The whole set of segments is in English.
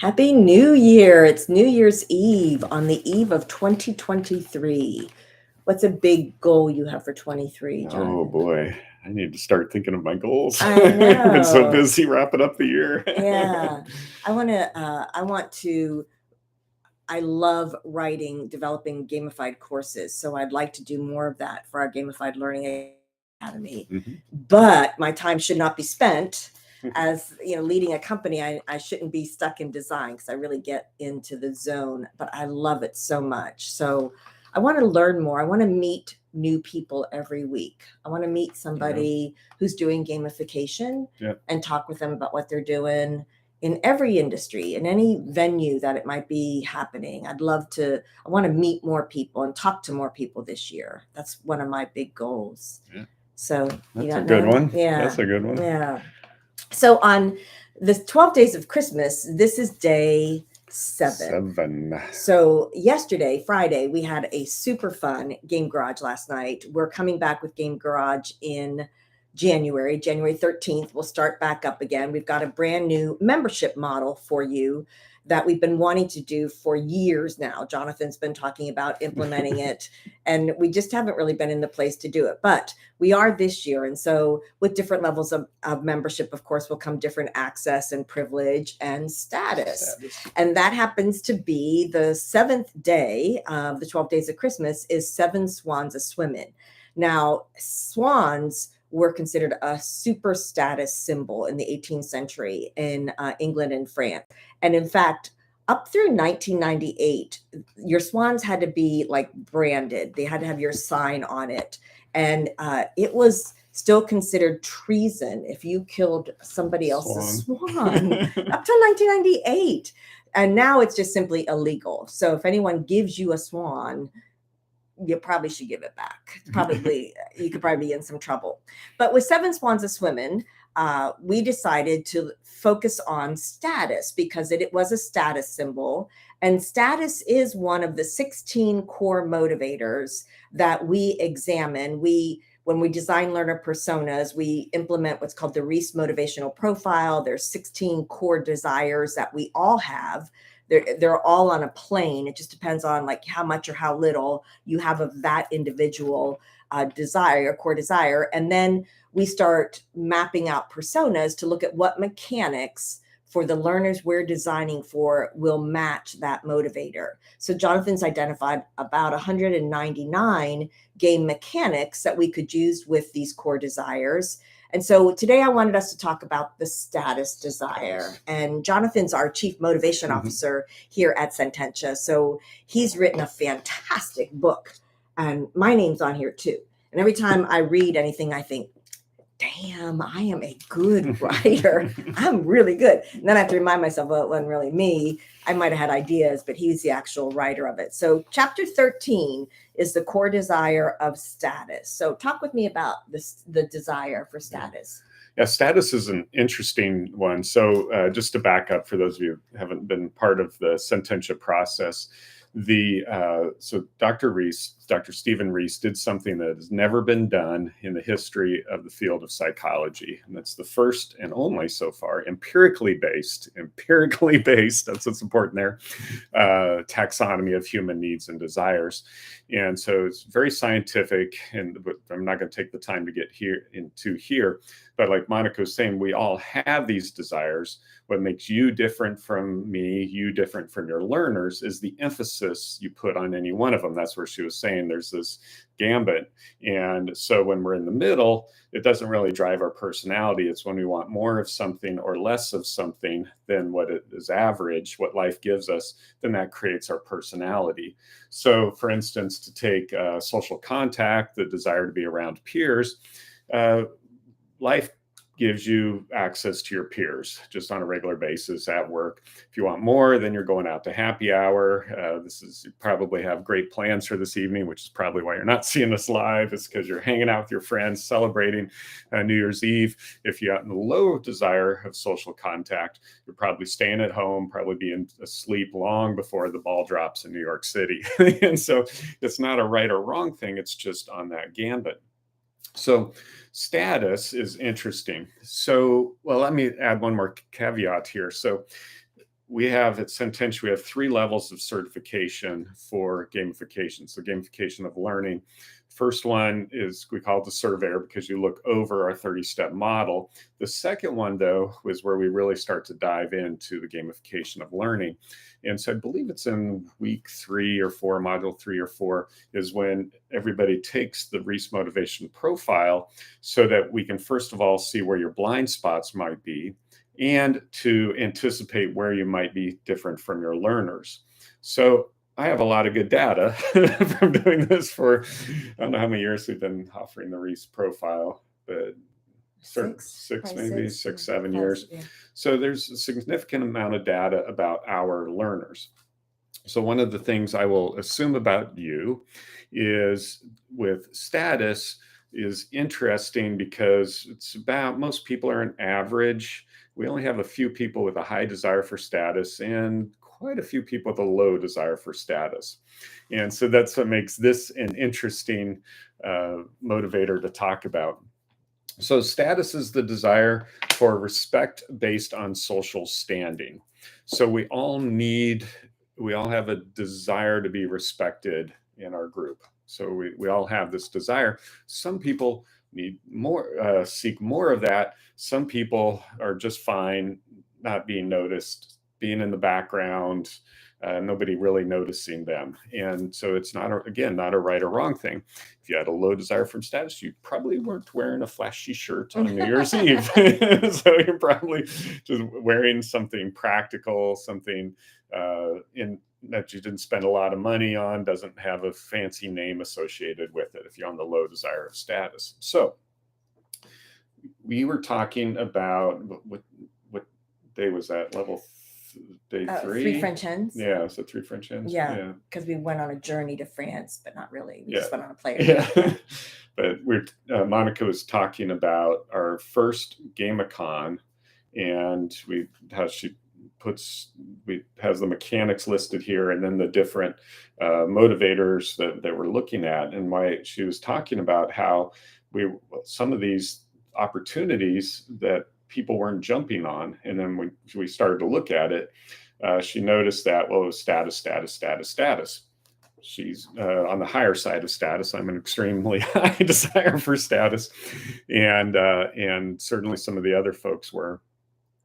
Happy New Year. It's New Year's Eve on the eve of 2023. What's a big goal you have for 23, Oh Jonathan? boy, I need to start thinking of my goals. I I've been so know. busy wrapping up the year. Yeah. I love writing, developing gamified courses. So I'd like to do more of that for our Gamified Learning Academy. Mhm. But my time should not be spent as leading a company. I shouldn't be stuck in design because I really get into the zone, but I love it so much. So I want to learn more. I want to meet new people every week. I want to meet somebody who's doing gamification Yeah. and talk with them about what they're doing in every industry, in any venue that it might be happening. I want to meet more people and talk to more people this year. That's one of my big goals. Yeah. So you That's a got good none? one. Yeah. That's a good one. Yeah. So on the 12 days of Christmas, this is day 7. So yesterday, Friday, we had a super fun Game Garage last night. We're coming back with Game Garage in January 13th. We'll start back up again. We've got a brand new membership model for you that we've been wanting to do for years now. Jonathan's been talking about implementing it, and we just haven't really been in the place to do it. But we are this year. And so with different levels of membership, of course, will come different access and privilege and status. And that happens to be the 7th day of the 12 days of Christmas is 7 Swans a Swimmin'. Now, swans were considered a super status symbol in the 18th century in England and France. And in fact, up through 1998, your swans had to be like branded. They had to have your sign on it. And it was still considered treason if you killed somebody else's swan up till 1998. And now it's just simply illegal. So if anyone gives you a swan, you probably should give it back. You could probably be in some trouble. But with 7 Swans a Swimmin', we decided to focus on status because it was a status symbol. And status is one of the 16 core motivators that we examine. When we design learner personas, we implement what's called the Reese motivational profile. There's 16 core desires that we all have. They're all on a plane. It just depends on like how much or how little you have of that individual desire, core desire. And then we start mapping out personas to look at what mechanics for the learners we're designing for will match that motivator. So Jonathan's identified about 199 game mechanics that we could use with these core desires. And so today I wanted us to talk about the status desire. And Jonathan's our chief motivation officer here at Sententia. So he's written a fantastic book, and my name's on here too. And every time I read anything, I think, damn, I am a good writer. I'm really good. And then I have to remind myself, well, it wasn't really me. I might have had ideas, but he's the actual writer of it. So chapter 13 is the core desire of status. So talk with me about the desire for status. Yeah, status is an interesting one. So just to back up for those of you who haven't been part of the Sententia process, so Dr. Stephen Reese did something that has never been done in the history of the field of psychology. And that's the first and only so far empirically based, that's what's important there, taxonomy of human needs and desires. And so it's very scientific, but I'm not going to take the time to get into here. But like Monica was saying, we all have these desires. What makes you different from me, you different from your learners, is the emphasis you put on any one of them. That's where she was saying there's this gambit. And so when we're in the middle, it doesn't really drive our personality. It's when we want more of something or less of something than what it is average, what life gives us, then that creates our personality. So for instance, to take social contact, the desire to be around peers, life gives you access to your peers just on a regular basis at work. If you want more, then you're going out to happy hour. You probably have great plans for this evening, which is probably why you're not seeing us live. It's because you're hanging out with your friends, celebrating New Year's Eve. If you have a low desire of social contact, you're probably staying at home, probably being asleep long before the ball drops in New York City. And so it's not a right or wrong thing. It's just on that gambit. So status is interesting. So, well, let me add one more caveat here. So we have at Sentential, we have 3 levels of certification for gamification. So gamification of learning. First one is, we call it the surveyor, because you look over our 30-step model. The second one, though, was where we really start to dive into the gamification of learning. And so I believe it's in week 3 or 4, module 3 or 4, is when everybody takes the Reese motivation profile, so that we can first of all see where your blind spots might be, and to anticipate where you might be different from your learners. So I have a lot of good data from doing this for, I don't know how many years we've been offering the Reese profile, but six maybe 6, 7 years. Yeah. So there's a significant amount of data about our learners. So one of the things I will assume about you is, with status, is interesting because it's about, most people are an average. We only have a few people with a high desire for status, and quite a few people with a low desire for status. And so that's what makes this an interesting motivator to talk about. So status is the desire for respect based on social standing. So we all have a desire to be respected in our group. So we all have this desire. Some people need more, seek more of that. Some people are just fine not being noticed, being in the background, nobody really noticing them. And so it's not, again, not a right or wrong thing. If you had a low desire for status, you probably weren't wearing a flashy shirt on New Year's Eve. So you're probably just wearing something practical, something that you didn't spend a lot of money on, doesn't have a fancy name associated with it if you're on the low desire of status. So we were talking about, what day was that? Day 3? 3 French hens. Yeah, so 3 French hens. Yeah, because we went on a journey to France, but not really. We just went on a plane. Yeah. But Monica was talking about our first Gamicon, and she has the mechanics listed here, and then the different motivators that we're looking at, and why she was talking about how some of these opportunities that people weren't jumping on. And then when we started to look at it, she noticed that, well, it was status. She's on the higher side of status. I'm an extremely high desire for status. And certainly some of the other folks were.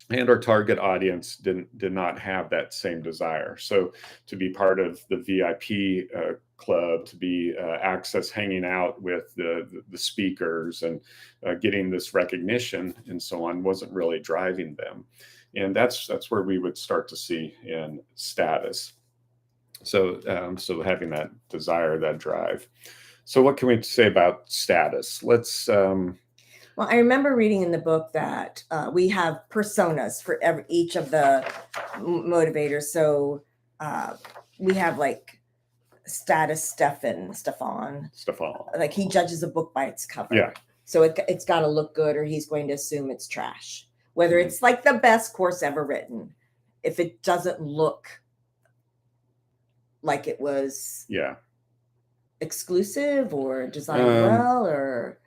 And our target audience did not have that same desire. So to be part of the VIP club, to be hanging out with the speakers and getting this recognition and so on, wasn't really driving them. And that's where we would start to see in status. So having that desire, that drive. So what can we say about status? Let's Well, I remember reading in the book that we have personas for each of the motivators. So we have like status Stefan. Like, he judges a book by its cover. Yeah. So it's got to look good, or he's going to assume it's trash. Whether it's like the best course ever written, if it doesn't look like it was exclusive or designed well, or...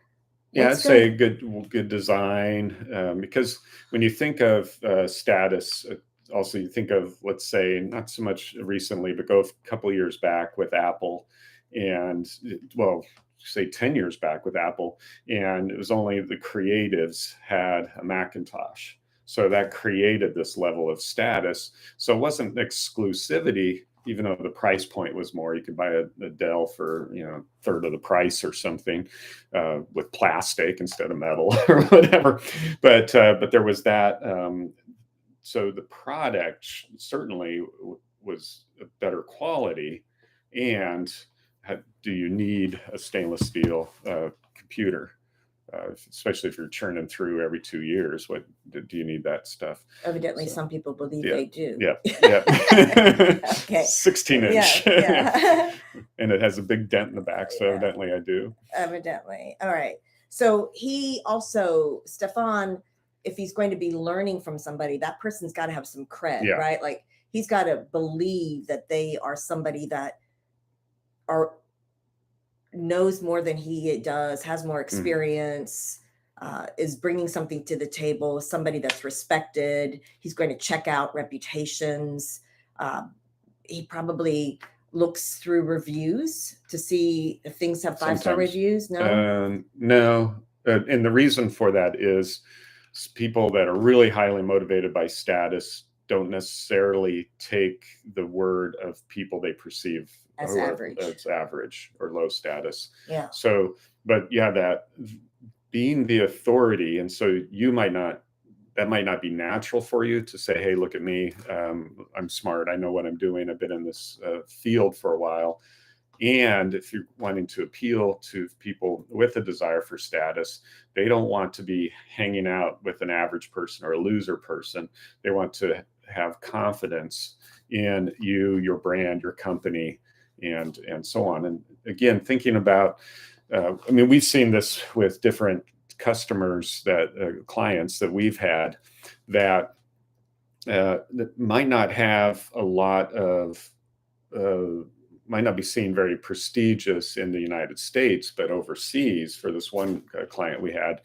Yeah, I'd say good design, because when you think of status, also you think of, let's say, not so much recently, but go a couple of years back with Apple, and, well, say 10 years back with Apple, and it was only the creatives had a Macintosh. So that created this level of status. So it wasn't exclusivity, even though the price point was more. You could buy a Dell for, a third of the price or something, with plastic instead of metal or whatever. But there was that. So the product certainly was a better quality. And do you need a stainless steel computer? Especially if you're churning through every 2 years, what do you need that stuff? Evidently, some people believe they do. Yeah. Okay. 16-inch. Yeah. And it has a big dent in the back, so evidently I do. Evidently. All right. So he also, Stefan, if he's going to be learning from somebody, that person's got to have some cred, right? Like, he's got to believe that they are somebody that knows more than he does, has more experience, is bringing something to the table, somebody that's respected. He's going to check out reputations. He probably looks through reviews to see if things have 5-star reviews. No? No. And the reason for that is people that are really highly motivated by status don't necessarily take the word of people they perceive as average or low status. Yeah. So, but yeah, that being the authority, and so that might not be natural for you to say, hey, look at me, I'm smart, I know what I'm doing, I've been in this field for a while. And if you're wanting to appeal to people with a desire for status, they don't want to be hanging out with an average person or a loser person. They want to have confidence in you, your brand, your company, and so on. And again, thinking about, I mean, we've seen this with different customers, that clients that we've had that might not have a lot of might not be seen very prestigious in the United States, but overseas, for this one client we had,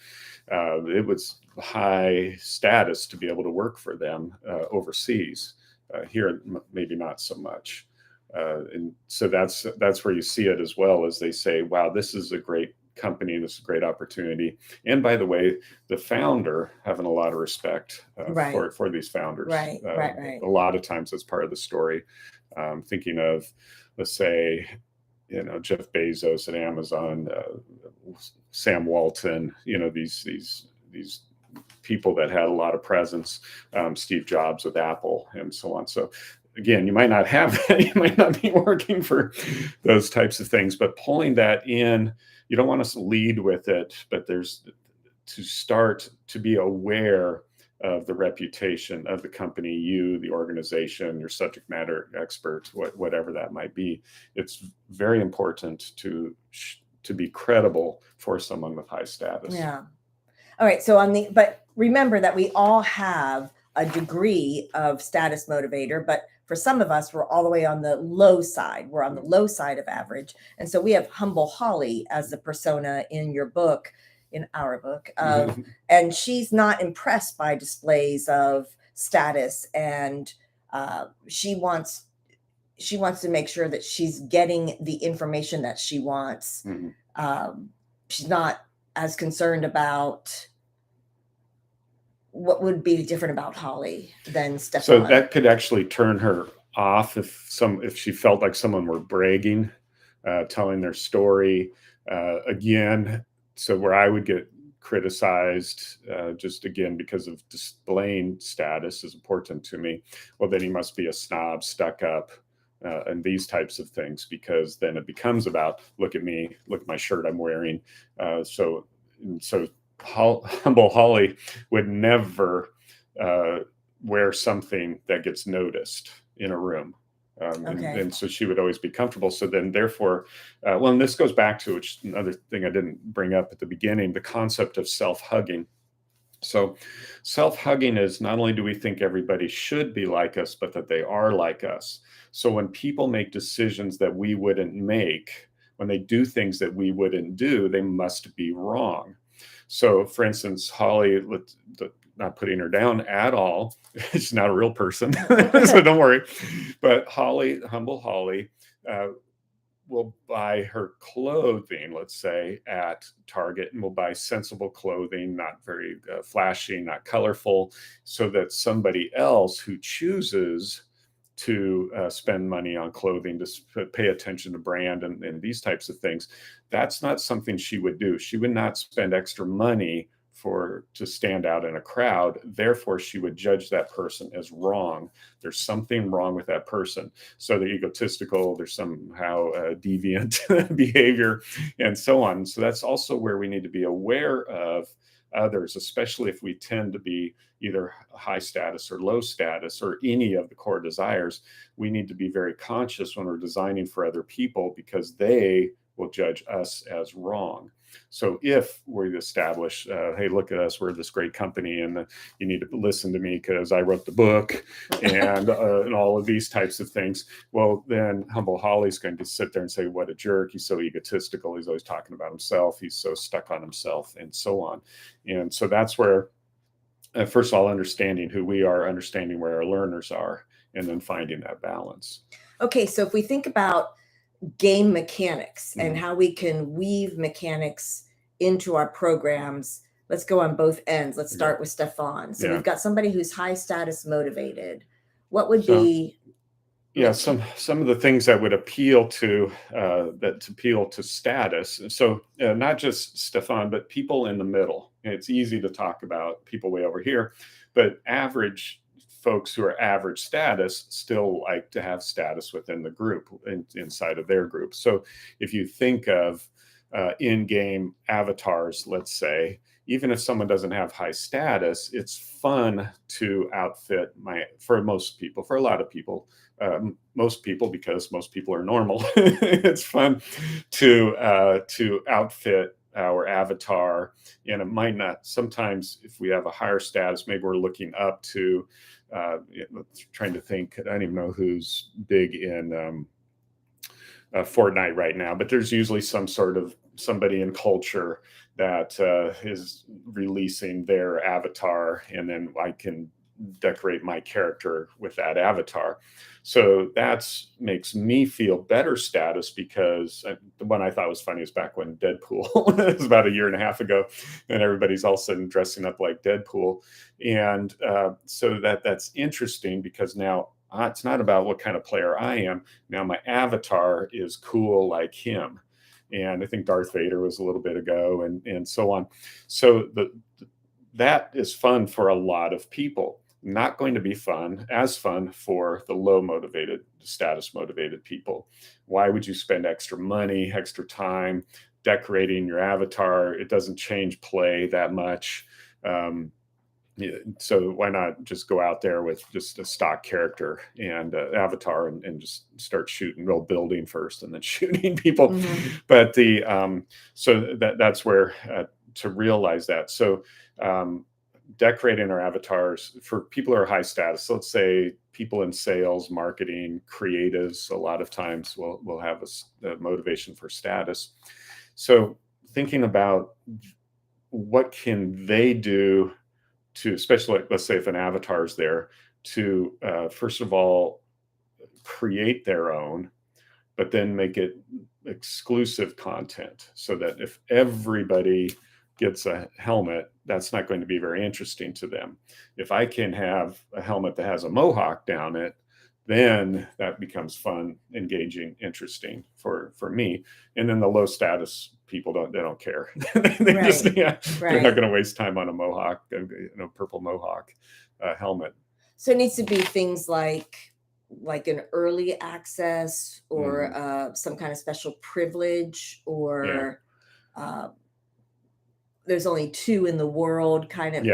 it was high status to be able to work for them overseas. Here, maybe not so much. And so that's where you see it as well, as they say, wow, this is a great company, this is a great opportunity. And by the way, the founder, having a lot of respect for these founders. Right. A lot of times that's part of the story. Thinking of, let's say, Jeff Bezos at Amazon, Sam Walton, these people that had a lot of presence, Steve Jobs with Apple, and so on. So again, you might not have that, you might not be working for those types of things, but pulling that in, you don't want to lead with it, but there's to start to be aware of the reputation of the company, you, the organization, your subject matter expert, whatever that might be. It's very important to be credible for someone with high status. Yeah. All right. So but remember that we all have a degree of status motivator, but for some of us, we're all the way on the low side. We're on the low side of average. And so we have Humble Holly as the persona in your book, in our book, and she's not impressed by displays of status, and she wants to make sure that she's getting the information that she wants. She's not as concerned about what would be different about Holly than Stefan. So that could actually turn her off if she felt like someone were bragging, telling their story again. So where I would get criticized, just again, because of displaying status is important to me, well, then he must be a snob, stuck up, and these types of things, because then it becomes about, look at me, look at my shirt I'm wearing. So Humble Holly would never wear something that gets noticed in a room. And so she would always be comfortable. So then therefore, and this goes back to another thing I didn't bring up at the beginning, the concept of self-hugging. So self-hugging is not only do we think everybody should be like us, but that they are like us. So when people make decisions that we wouldn't make, when they do things that we wouldn't do, they must be wrong. So for instance, Holly, not putting her down at all, she's not a real person, so don't worry. But Humble Holly, will buy her clothing, let's say, at Target, and will buy sensible clothing, not very flashy, not colorful, so that somebody else who chooses to spend money on clothing, to pay attention to brand and these types of things, that's not something she would do. She would not spend extra money to stand out in a crowd. Therefore, she would judge that person as wrong. There's something wrong with that person. So they're egotistical, there's somehow deviant behavior, and so on. So that's also where we need to be aware of others, especially if we tend to be either high status or low status or any of the core desires. We need to be very conscious when we're designing for other people, because they will judge us as wrong. So if we establish, hey, look at us, we're this great company, and you need to listen to me because I wrote the book and all of these types of things. Well, then Humble Holly's going to sit there and say, what a jerk. He's so egotistical. He's always talking about himself. He's so stuck on himself and so on. And so that's where, first of all, understanding who we are, understanding where our learners are, and then finding that balance. Okay, so if we think about game mechanics and how we can weave mechanics into our programs, let's go on both ends. Let's start with Stefan. So we've got somebody who's high status motivated. What would be some of the things that would appeal to status? So not just Stefan, but people in the middle. It's easy to talk about people way over here, but average folks who are average status still like to have status within the group, inside of their group. So if you think of in-game avatars, let's say, even if someone doesn't have high status, it's fun to outfit for most people, for a lot of people, most people, because most people are normal. It's fun to outfit our avatar, and it might not. Sometimes, if we have a higher status, maybe we're looking up to. Trying to think, I don't even know who's big in Fortnite right now, but there's usually some sort of somebody in culture that is releasing their avatar, and then I can decorate my character with that avatar. So that makes me feel better status, because the one I thought was funny is back when Deadpool it was about 1.5 years ago, and everybody's all of a sudden dressing up like Deadpool. And so that's interesting, because now it's not about what kind of player I am. Now my avatar is cool like him. And I think Darth Vader was a little bit ago, and so on. So that is fun for a lot of people. Not going to be as fun for the low motivated, status motivated people. Why would you spend extra money, extra time decorating your avatar? It doesn't change play that much. So why not just go out there with just a stock character and avatar and just start shooting, building first and then shooting people. Mm-hmm. But so that's where to realize that. So decorating our avatars for people who are high status. So let's say people in sales, marketing, creatives, a lot of times will have a motivation for status. So thinking about what can they do to, especially let's say if an avatar is there, to first of all create their own, but then make it exclusive content, so that if everybody gets a helmet, that's not going to be very interesting to them. If I can have a helmet that has a mohawk down it, then that becomes fun, engaging, interesting for me. And then the low status people don't care. They're not going to waste time on a mohawk, purple mohawk helmet. So it needs to be things like an early access, or some kind of special privilege, or there's only 2 in the world kind of,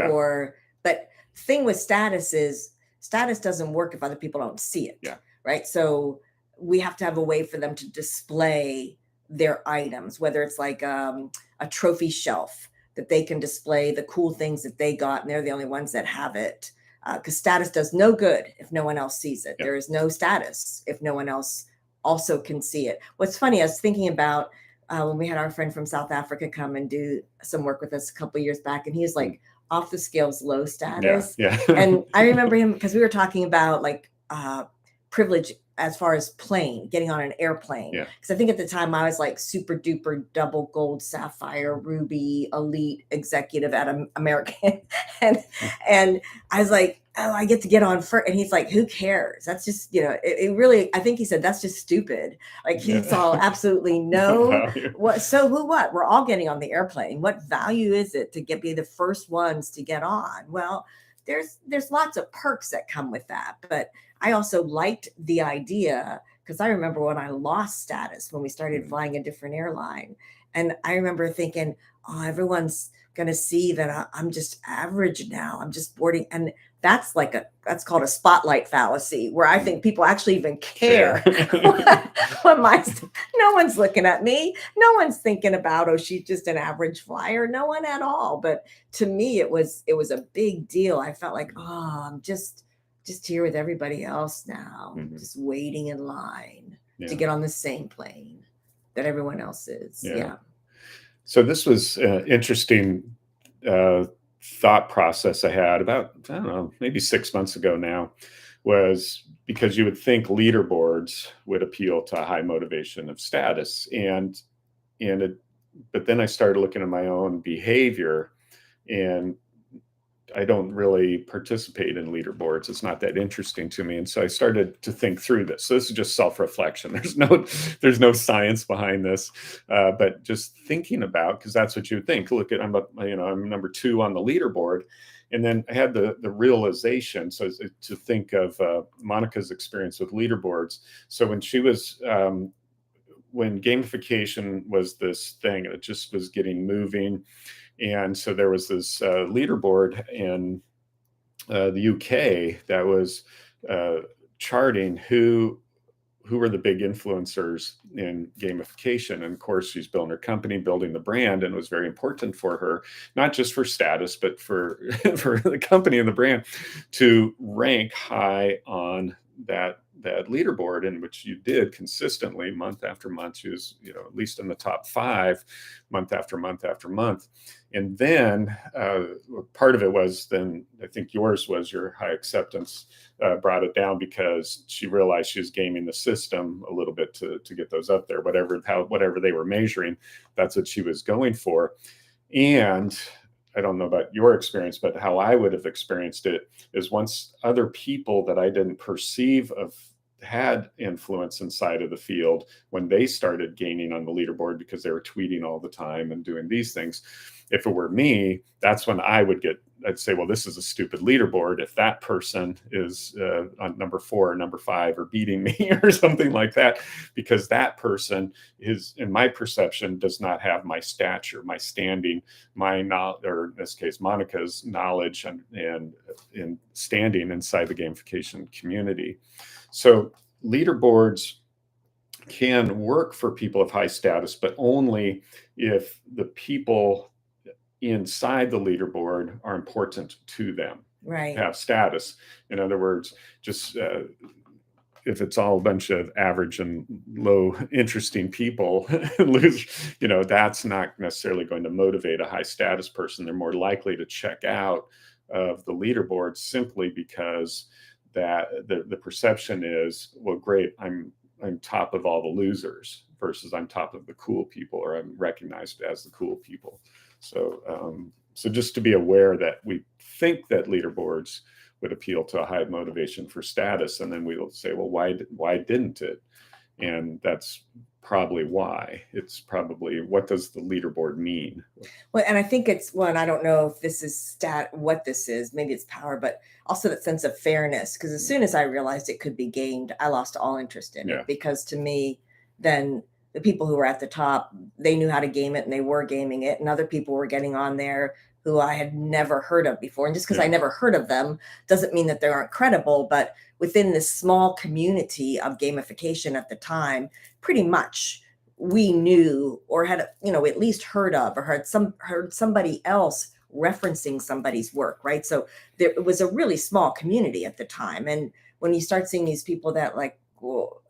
but thing with status is status doesn't work if other people don't see it. Right. So we have to have a way for them to display their items, whether it's like a trophy shelf that they can display the cool things that they got, and they're the only ones that have it. Because status does no good if no one else sees it. There is no status if no one else also can see it. What's funny, I was thinking about when we had our friend from South Africa come and do some work with us a couple of years back, and he was like off the scales, low status. And I remember him because we were talking about like privilege as far as getting on an airplane. Because I think at the time I was like super duper double gold sapphire ruby elite executive at American, and I was like, oh, I get to get on first. And he's like, who cares? That's just, it really, I think he said, that's just stupid. Like he saw absolutely no, what? We're all getting on the airplane. What value is it to be the first ones to get on? Well, there's lots of perks that come with that. But I also liked the idea, because I remember when I lost status, when we started flying a different airline. And I remember thinking, oh, everyone's going to see that I'm just average now. I'm just boarding. And that's that's called a spotlight fallacy, where I think people actually even care. No one's looking at me. No one's thinking about, oh, she's just an average flyer. No one at all. But to me, it was a big deal. I felt like, oh, I'm just here with everybody else now, just waiting in line to get on the same plane that everyone else is. Yeah. So this was interesting thought process I had about, I don't know, maybe 6 months ago now, was because you would think leaderboards would appeal to a high motivation of status. But then I started looking at my own behavior, and I don't really participate in leaderboards. It's not that interesting to me. And so I started to think through this. So this is just self-reflection. There's no science behind this, but just thinking about, because that's what you would think. Look at, I'm number 2 on the leaderboard. And then I had the realization, so to think of Monica's experience with leaderboards. So when she was, when gamification was this thing, it just was getting moving. And so there was this leaderboard in the UK that was charting who were the big influencers in gamification. And of course, she's building her company, building the brand, and it was very important for her, not just for status, but for the company and the brand, to rank high on that leaderboard, in which you did consistently month after month. She was, at least in the top 5 month after month after month. And then part of it was, then I think yours was your high acceptance brought it down, because she realized she was gaming the system a little bit to get those up there. Whatever they were measuring, that's what she was going for. And I don't know about your experience, but how I would have experienced it is, once other people that I didn't perceive had influence inside of the field, when they started gaining on the leaderboard because they were tweeting all the time and doing these things, if it were me, that's when I'd say, well, this is a stupid leaderboard if that person is on number 4 or number 5 or beating me or something like that, because that person is, in my perception, does not have my stature, my standing, my knowledge, or in this case, Monica's knowledge and standing inside the gamification community. So leaderboards can work for people of high status, but only if the people inside the leaderboard are important to them, right? Have status. In other words, just if it's all a bunch of average and low interesting people, that's not necessarily going to motivate a high status person. They're more likely to check out of the leaderboard simply because that the perception is, well, great, I'm top of all the losers, versus I'm top of the cool people, or I'm recognized as the cool people. So just to be aware that we think that leaderboards would appeal to a high motivation for status, and then we'll say, well, why didn't it? And that's probably why. It's probably, what does the leaderboard mean? Well, and I think it's one, I don't know if this is what this is, maybe it's power, but also that sense of fairness. Because as soon as I realized it could be gamed, I lost all interest in it. Because to me, then the people who were at the top, they knew how to game it and they were gaming it. And other people were getting on there who I had never heard of before. And just because I never heard of them doesn't mean that they aren't credible. But within this small community of gamification at the time, pretty much we knew, or had, at least heard of, or heard somebody else referencing somebody's work, right? So there was a really small community at the time. And when you start seeing these people that, like, well,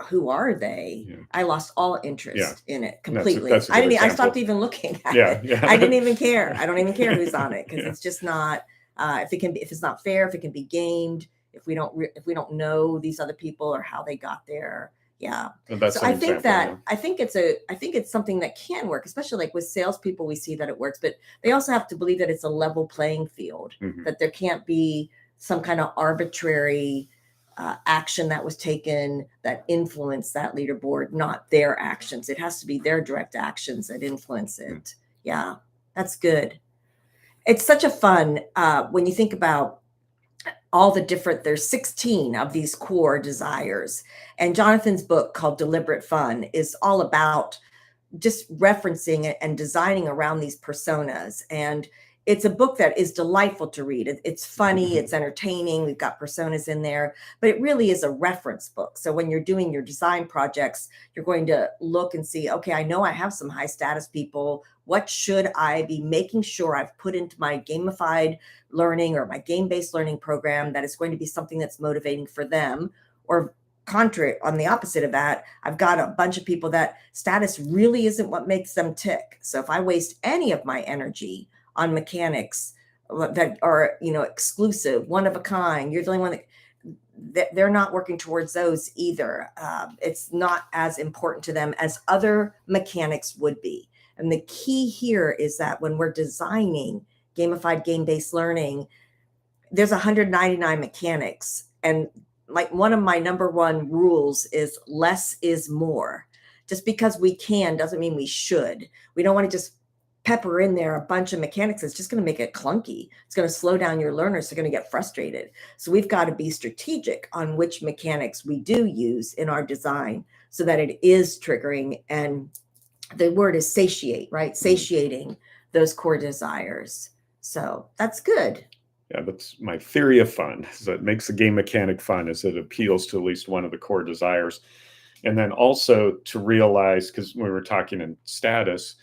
who are they? I lost all interest in it completely. I stopped even looking at it. I didn't even care. I don't even care who's on it, because it's just not, if it's not fair, if it can be gamed, if we don't know these other people or how they got there. So I think I think it's something that can work, especially like with salespeople. We see that it works, but they also have to believe that it's a level playing field, that there can't be some kind of arbitrary action that was taken that influenced that leaderboard, not their actions. It has to be their direct actions that influence it. Yeah, that's good. It's such a fun, when you think about all the different, there's 16 of these core desires. And Jonathan's book called Deliberate Fun is all about just referencing it and designing around these personas. And it's a book that is delightful to read. It's funny, it's entertaining. We've got personas in there, but it really is a reference book. So when you're doing your design projects, you're going to look and see, okay, I know I have some high status people. What should I be making sure I've put into my gamified learning or my game-based learning program that is going to be something that's motivating for them? Or contrary, on the opposite of that, I've got a bunch of people that status really isn't what makes them tick. So if I waste any of my energy on mechanics that are, exclusive, one of a kind, you're the only one that they're not working towards those either. It's not as important to them as other mechanics would be. And the key here is that when we're designing gamified game-based learning, there's 199 mechanics. And like one of my number one rules is less is more. Just because we can doesn't mean we should. We don't want to just pepper in there a bunch of mechanics. It's just going to make it clunky. It's going to slow down your learners. They're going to get frustrated. So we've got to be strategic on which mechanics we do use in our design so that it is triggering. And the word is satiate, right? Satiating those core desires. So that's good. Yeah, that's my theory of fun. So it makes the game mechanic fun as it appeals to at least one of the core desires. And then also to realize, because when we're talking in status,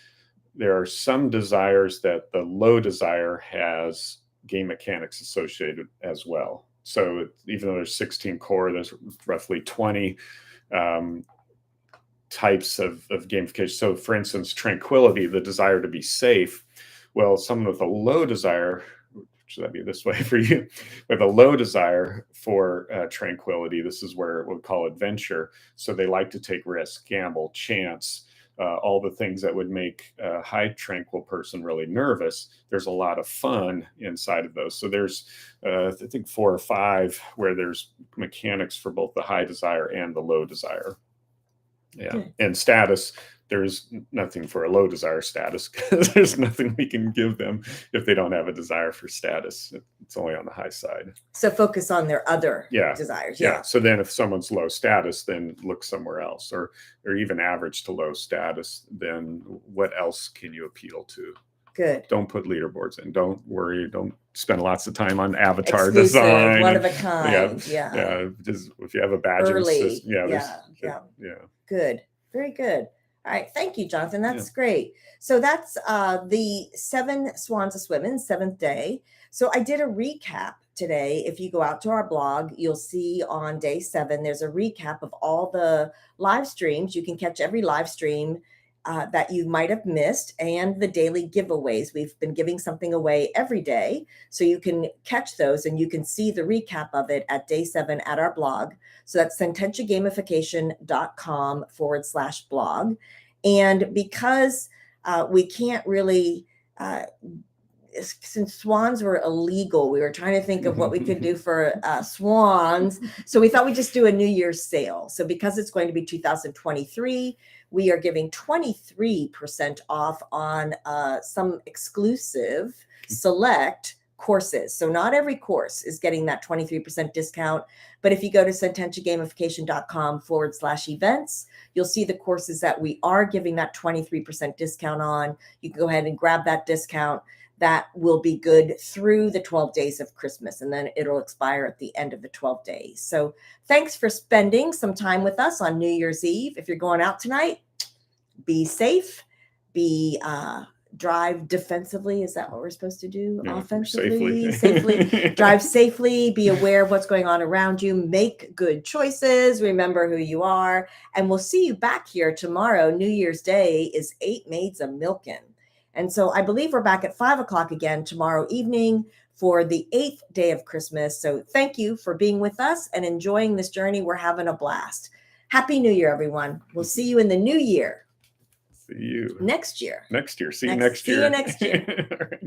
there are some desires that the low desire has game mechanics associated as well. So even though there's 16 core, there's roughly 20 types of gamification. So for instance, tranquility, the desire to be safe. Well, someone with a low desire, should that be this way for you? With a low desire for tranquility, this is where we'll call adventure. So they like to take risks, gamble, chance, all the things that would make a high tranquil person really nervous. There's a lot of fun inside of those. So there's, I think 4 or 5 where there's mechanics for both the high desire and the low desire. Yeah. Okay. And status, there's nothing for a low desire status because there's nothing we can give them if they don't have a desire for status. It's only on the high side. So focus on their other desires. Yeah. So then if someone's low status, then look somewhere else, or even average to low status, then what else can you appeal to? Good. Don't put leaderboards in. Don't worry. Don't spend lots of time on avatar exclusive, design. One of a kind. Yeah. Just if you have a badging system. Yeah. Good. Very good. All right. Thank you, Jonathan. That's great. So that's the 7 Swans a Swimmin', 7th day. So I did a recap today. If you go out to our blog, you'll see on day 7, there's a recap of all the live streams. You can catch every live stream that you might have missed and the daily giveaways. We've been giving something away every day. So you can catch those and you can see the recap of it at day 7 at our blog. So that's sententiagamification.com/blog. And because we can't really, since swans were illegal, we were trying to think of what we could do for swans. So we thought we'd just do a New Year's sale. So because it's going to be 2023, we are giving 23% off on some exclusive select courses. So not every course is getting that 23% discount. But if you go to sententiagamification.com/events, you'll see the courses that we are giving that 23% discount on. You can go ahead and grab that discount. That will be good through the 12 days of Christmas, and then it'll expire at the end of the 12 days. So thanks for spending some time with us on New Year's Eve. If you're going out tonight, be safe, drive defensively. Is that what we're supposed to do? Yeah, offensively, safely. Drive safely, be aware of what's going on around you, make good choices, remember who you are, and we'll see you back here tomorrow. New Year's Day is 8 Maids a Milkin'. And so I believe we're back at 5 o'clock again tomorrow evening for the 8th day of Christmas. So thank you for being with us and enjoying this journey. We're having a blast. Happy New Year, everyone. We'll see you in the new year. See you next year. See you next year. See you next year.